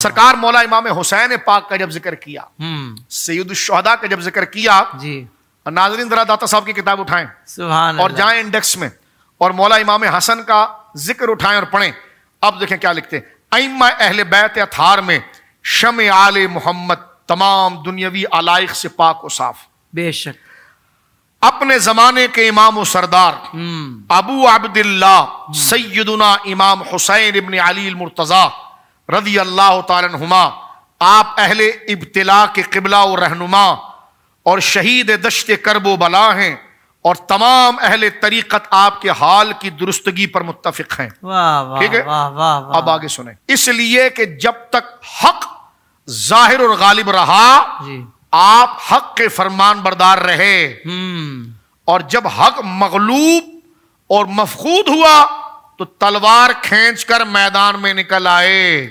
سرکار مولا امام حسین پاک کا جب ذکر کیا، سید الشہداء کا جب ذکر کیا، ناظرین ذرا داتا صاحب کی کتاب اٹھائیں اور جائیں انڈیکس میں اور مولا امام حسن کا ذکر اٹھائیں اور پڑھیں۔ اب دیکھیں کیا لکھتے ہیں، ائمہ اہل بیت اطہار میں شمع آل محمد تمام دنیاوی علائق سے پاک و صاف، بے شک اپنے زمانے کے امام و سردار ابو عبداللہ سیدنا امام حسین ابن علی المرتضی رضی اللہ تعالی عنہما، آپ اہل ابتلاء کے قبلہ و رہنما اور شہید دشت کرب و بلا ہیں، اور تمام اہل طریقت آپ کے حال کی درستگی پر متفق ہیں۔ ٹھیک ہے، اب آگے سنیں، اس لیے کہ جب تک حق ظاہر اور غالب رہا آپ حق کے فرمان بردار رہے، اور جب حق مغلوب اور مفقود ہوا تو تلوار کھینچ کر میدان میں نکل آئے۔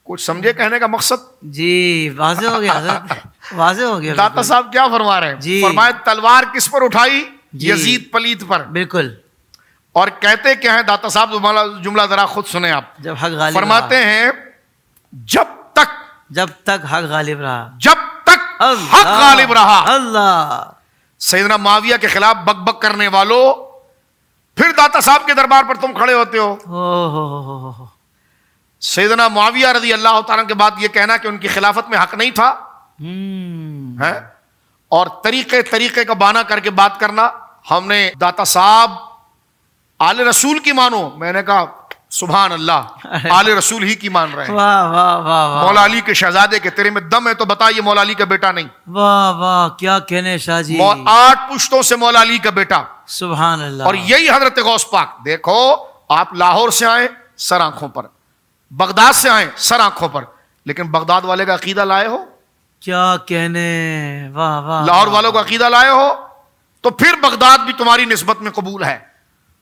کچھ سمجھے کہنے کا مقصد؟ جی واضح ہو گیا حضرت، واضح ہو گیا۔ داتا صاحب کیا فرما رہے ہیں؟ فرمایا تلوار کس پر اٹھائی؟ یزید پلیت پر۔ بالکل۔ اور کہتے کیا ہیں داتا صاحب؟ جملہ ذرا خود سنیں آپ۔ جب حق غالب فرماتے ہیں جب تک حق غالب رہا، جب تک حق غالب رہا۔ اللہ، سیدنا معاویہ کے خلاف بک بک کرنے والوں، پھر داتا صاحب کے دربار پر تم کھڑے ہوتے ہو۔ سیدنا معاویہ رضی اللہ تعالیٰ کے بعد یہ کہنا کہ ان کی خلافت میں حق نہیں تھا، اور طریقے کا بہانہ کر کے بات کرنا، ہم نے داتا صاحب آل رسول کی مانو، میں نے کہا سبحان اللہ، آل رسول ہی کی مان رہے ہیں۔ مولا علی کے شہزادے کے تیرے میں دم ہے تو بتا یہ مولا علی کا بیٹا نہیں۔ واہ واہ کیا کہنے شاہ جی، 8 پشتوں سے مولا علی کا بیٹا، سبحان اللہ۔ اور یہی حضرت غوث پاک، دیکھو آپ لاہور سے آئے سر آنکھوں پر، بغداد سے آئے سر آنکھوں پر، لیکن بغداد والے کا عقیدہ لائے ہو؟ کیا کہنے، واہ واہ۔ لاہور والوں کا عقیدہ لائے ہو تو پھر بغداد بھی تمہاری نسبت میں قبول ہے،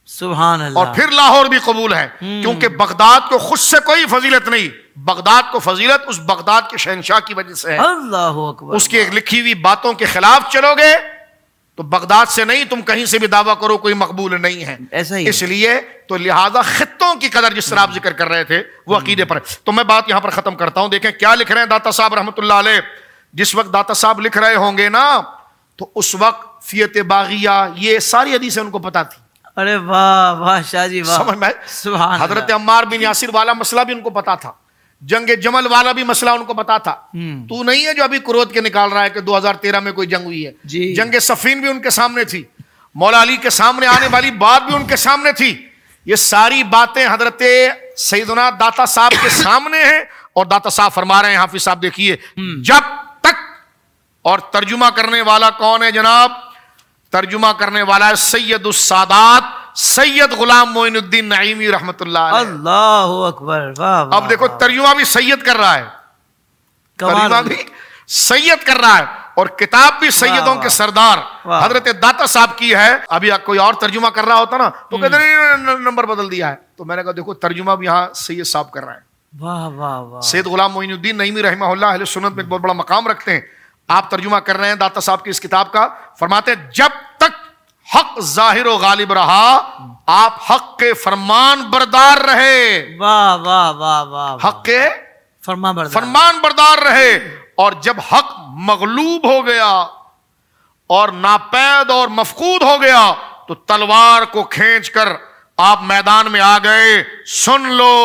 سبحان اللہ، اور پھر لاہور بھی قبول ہے، کیونکہ بغداد کو خود سے کوئی فضیلت نہیں، بغداد کو فضیلت اس بغداد کے شہنشاہ کی وجہ سے ہے۔ اللہ اکبر۔ اس کی لکھی ہوئی باتوں کے خلاف چلو گے تو بغداد سے نہیں، تم کہیں سے بھی دعویٰ کرو کوئی مقبول نہیں ہے۔ ایسا ہی اس لیے تو لہذا خطوں کی قدر جس طرح آپ ذکر کر رہے تھے وہ عقیدے پر ہے۔ تو میں بات یہاں پر ختم کرتا ہوں، دیکھیں کیا لکھ رہے ہیں داتا صاحب رحمۃ اللہ علیہ۔ جس وقت داتا صاحب لکھ رہے ہوں گے نا تو اس وقت فیت باغیہ یہ ساری حدیثیں ان کو پتا تھی۔ ارے واہ واہ شاہ جی واہ، سمجھ میں سبحان حضرت اللہ۔ عمار بن یاسر والا مسئلہ بھی ان کو پتا تھا، جنگ جمل والا بھی مسئلہ ان کو پتا تھا۔ تو نہیں ہے جو ابھی کرود کے نکال رہا ہے کہ 2013 میں کوئی جنگ ہوئی ہے، جنگ صفین بھی ان کے سامنے تھی، مولا علی کے سامنے آنے والی بات بھی ان کے سامنے تھی۔ یہ ساری باتیں حضرت سیدنا داتا صاحب کے سامنے ہیں، اور داتا صاحب فرما رہے ہیں، حافظ صاحب دیکھیے، جب تک، اور ترجمہ کرنے والا کون ہے جناب؟ ترجمہ کرنے والا ہے سید السادات سید غلام معین الدین نعیمی رحمت اللہ علیہ۔ اللہ اکبر، واہ واہ۔ اب دیکھو ترجمہ بھی سید کر رہا ہے، ترجمہ بھی سید کر رہا ہے، اور کتاب بھی سیدوں کے سردار حضرت داتا صاحب کی ہے۔ ابھی کوئی اور ترجمہ کر رہا ہوتا نا تو کہتے ہیں نمبر بدل دیا ہے، تو میں نے کہا دیکھو ترجمہ بھی یہاں سید صاحب کر رہے ہیں۔ واہ واہ واہ۔ سید غلام معین الدین نعیمی رحمہ اللہ اہل سنت میں ایک بہت بڑا مقام رکھتے ہیں، آپ ترجمہ کر رہے ہیں داتا صاحب کی اس کتاب کا، فرماتے ہیں جب تک حق ظاہر و غالب رہا آپ حق کے فرمان بردار رہے۔ واہ واہ واہ واہ، حق کے فرمان بردار رہے، اور جب حق مغلوب ہو گیا اور ناپید اور مفقود ہو گیا تو تلوار کو کھینچ کر آپ میدان میں آ گئے۔ سن لو،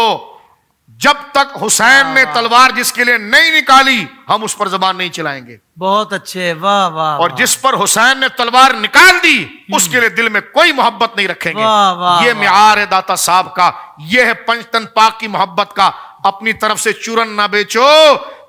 جب تک حسین نے تلوار جس کے لیے نہیں نکالی ہم اس پر زبان نہیں چلائیں گے۔ بہت اچھے، واہ واہ۔ اور جس پر حسین نے تلوار نکال دی اس کے لیے دل میں کوئی محبت نہیں رکھیں گے۔ یہ معیار ہے داتا صاحب کا، یہ ہے پنجتن پاک کی محبت کا۔ اپنی طرف سے چورن نہ بیچو،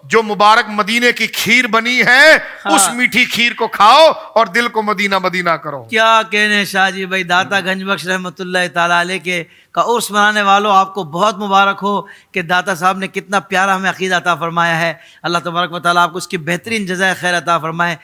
جو مبارک مدینے کی کھیر بنی ہے اس میٹھی کھیر کو کھاؤ اور دل کو مدینہ مدینہ کرو۔ کیا کہنے شاہ جی بھائی، داتا گنج بخش رحمت اللہ تعالیٰ علیہ کے کا عرس منانے والوں آپ کو بہت مبارک ہو کہ داتا صاحب نے کتنا پیارا ہمیں عقیدہ عطا فرمایا ہے۔ اللہ تبارک و تعالیٰ آپ کو اس کی بہترین جزائے خیر عطا فرمائے۔